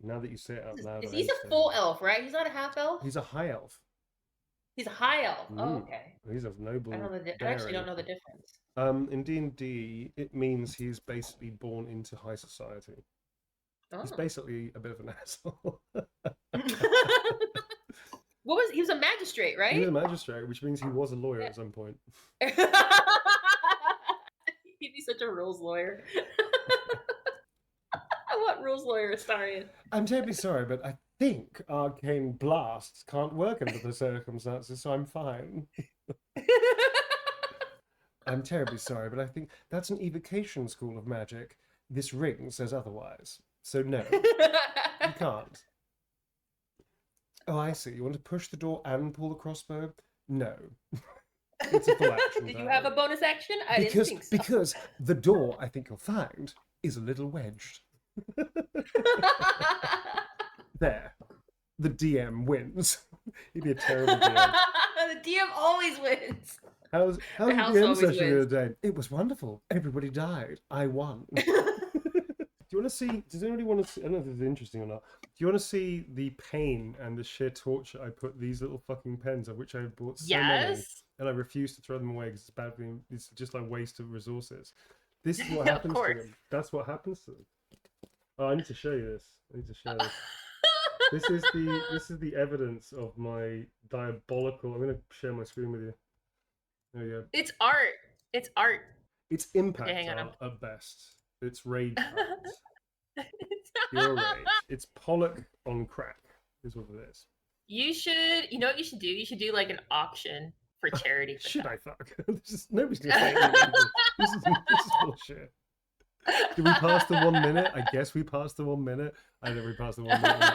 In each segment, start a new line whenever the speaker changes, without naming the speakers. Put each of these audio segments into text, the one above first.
Now that you say it out loud,
He's a full elf, right? He's not a half elf?
He's a high elf.
He's a high elf. Oh, okay.
He's of noble
I actually don't know the difference.
In D&D, it means he's basically born into high society.
Oh.
He's basically a bit of an asshole.
He was a magistrate, right?
He was a magistrate, which means he was a lawyer at some point.
He'd be such a rules lawyer. What rules lawyer, Astarion?
I'm terribly sorry, but I think arcane blasts can't work under the circumstances, so I'm fine. I'm terribly sorry, but I think that's an evocation school of magic. This ring says otherwise. So no, you can't. Oh, I see. You want to push the door and pull the crossbow? No. It's a full action.
Did you have a bonus action? I didn't think so.
Because the door, I think you'll find, is a little wedged. There. The DM wins. He'd be a terrible DM.
The DM always wins.
How was the DM session the other day? It was wonderful. Everybody died. I won. Do you want to see? Does anybody want to see? I don't know if this is interesting or not. Do you want to see the pain and the sheer torture I put these little fucking pens, of which I have bought so many, and I refuse to throw them away because it's bad for me. It's just like waste of resources. This is what happens to them. That's what happens to them. Oh, I need to show you this. I need to show this. This is the evidence of my diabolical. I'm going to share my screen with you. There you go.
It's art. It's art.
It's impact art at best. It's rage art. Pure rage. It's Pollock on crack. Is what it is.
You know what you should do? You should do like an auction for charity.
Should I fuck? Nobody's gonna say anything. This is bullshit. Did we pass the 1 minute? I guess we passed the 1 minute. I never passed the 1 minute.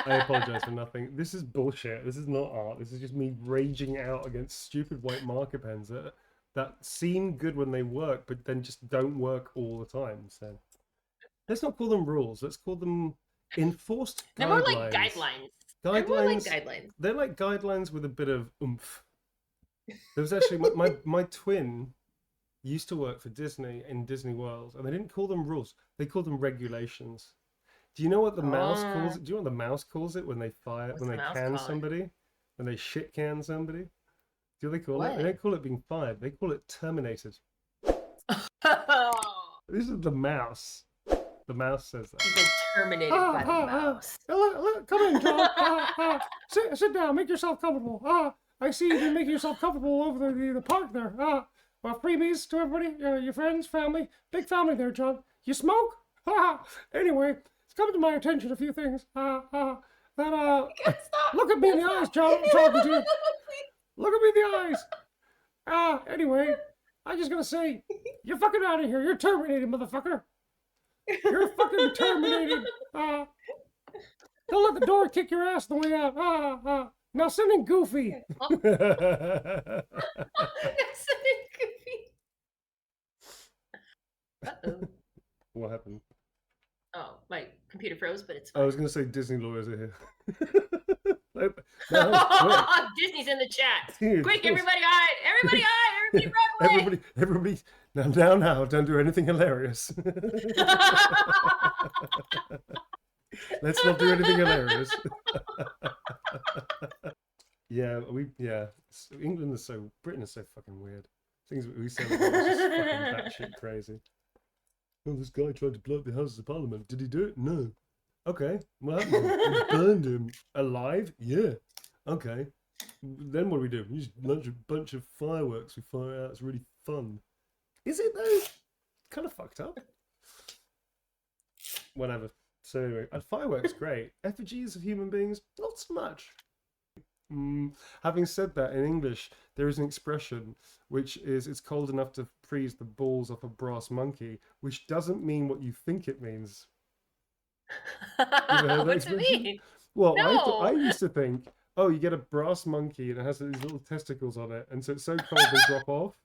I apologize for nothing. This is bullshit. This is not art. This is just me raging out against stupid white marker pens that seem good when they work, but then just don't work all the time. So let's not call them rules. Let's call them enforced guidelines.
They're more like guidelines. They're more like guidelines.
They're like guidelines with a bit of oomph. There was actually my twin used to work for Disney in Disney World, and they didn't call them rules. They called them regulations. Do you know what the mouse calls it? Do you know what the mouse calls it when they can somebody? When they shit can somebody? Do they call it? They don't call it being fired. They call it terminated. This is the mouse. The mouse says that.
You've been terminated by the mouse.
Come in, John. Sit down. Make yourself comfortable. I see you've been making yourself comfortable over the park there. Well, freebies to everybody, your friends, family. Big family there, John. You smoke? Anyway, it's come to my attention a few things. Look at me in the eyes, John. I'm talking to you. Look at me in the eyes. Anyway, I just gotta say, you're fucking out of here. You're terminated, motherfucker. You're fucking terminated. Don't let the door kick your ass on the way out. Now send in Goofy.
Send in Goofy. Uh-oh.
What happened?
Oh, my computer froze, but it's fine.
I was going to say Disney lawyers are here.
Disney's in the chat. Quick, everybody hide! Everybody hide! Everybody run away!
Everybody, now, don't do anything hilarious. Let's not do anything hilarious. Britain is so fucking weird. Things we say about is just fucking batshit crazy. Oh, this guy tried to blow up the Houses of Parliament. Did he do it? No. Okay. What happened to him? We burned him. Alive? Yeah. Okay. Then what do we do? We just launch a bunch of fireworks. We fire out. It's really fun. Is it though? Kind of fucked up. Whatever. So anyway, fireworks great. Effigies of human beings, not so much. Having said that, in English, there is an expression which is it's cold enough to freeze the balls off a brass monkey, which doesn't mean what you think it means.
What's it mean?
Well, no. I used to think, oh, you get a brass monkey and it has these little testicles on it, and so it's so cold they drop off.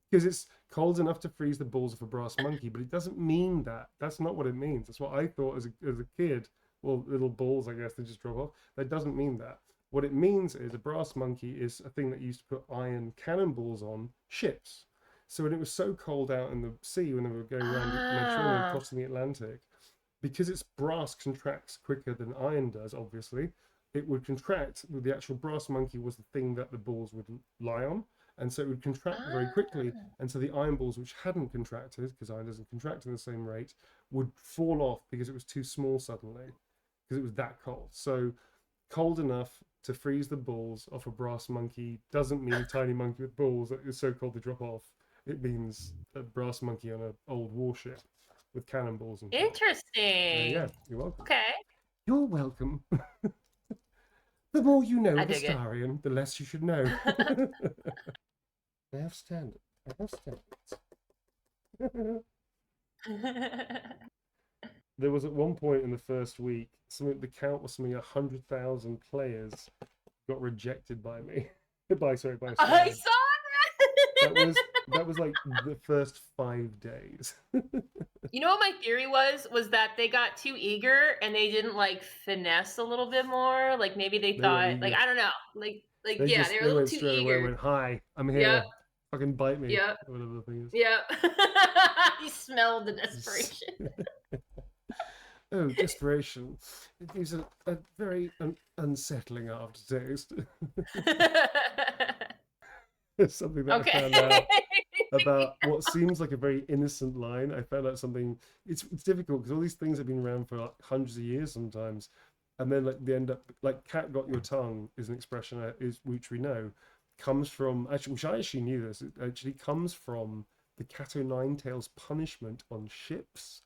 Because it's cold enough to freeze the balls of a brass monkey, but it doesn't mean that. That's not what it means. That's what I thought as a kid. Well, little balls, I guess, they just drop off. That doesn't mean that. What it means is a brass monkey is a thing that used to put iron cannonballs on ships. So when it was so cold out in the sea when they were going around the Mediterranean, crossing the Atlantic, because its brass contracts quicker than iron does, obviously, it would contract. The actual brass monkey was the thing that the balls would lie on, and so it would contract very quickly. And so the iron balls, which hadn't contracted, because iron doesn't contract at the same rate, would fall off because it was too small suddenly, because it was that cold. So cold enough to freeze the balls off a brass monkey doesn't mean a tiny monkey with balls that is so cold they drop off. It means a brass monkey on an old warship with cannonballs and
Interesting.
yeah, you're welcome.
Okay.
You're welcome. The more you know
I
of
dig it.
Astarion, the less you should know. I have standards. I have standards. There was at one point in the first week, the count was something 100,000 players got rejected by me. by
I saw
Astarion.
that.
That was like the first 5 days.
You know what my theory was that they got too eager and they didn't like finesse a little bit more. Like maybe they thought, like I don't know, like
they
yeah,
just,
they were a
they
little
went
too
straight
eager.
away. Went, hi, I'm here.
Yep.
Fucking bite me.
Yep.
Whatever the thing is.
Yep. You smelled the desperation.
Oh, desperation. It gives a very unsettling aftertaste. It's something that I found out about what seems like a very innocent line. I found out something. It's difficult because all these things have been around for like hundreds of years sometimes, and then like they end up like "cat got your tongue" is an expression which we know comes from which I actually knew this. It actually comes from the cat o' nine tails punishment on ships.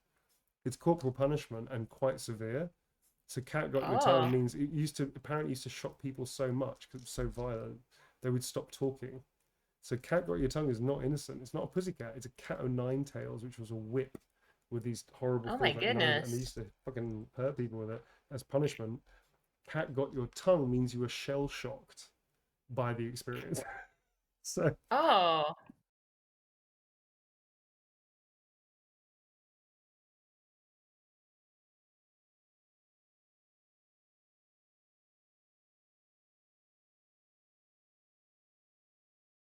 It's corporal punishment and quite severe. So "cat got your tongue" means it apparently used to shock people so much because it was so violent they would stop talking. So "cat got your tongue" is not innocent. It's not a pussycat. It's a cat o' nine tails, which was a whip with these horrible
Oh
things
my
like
goodness.
and they used to fucking hurt people with it as punishment. "Cat got your tongue" means you were shell shocked by the experience. So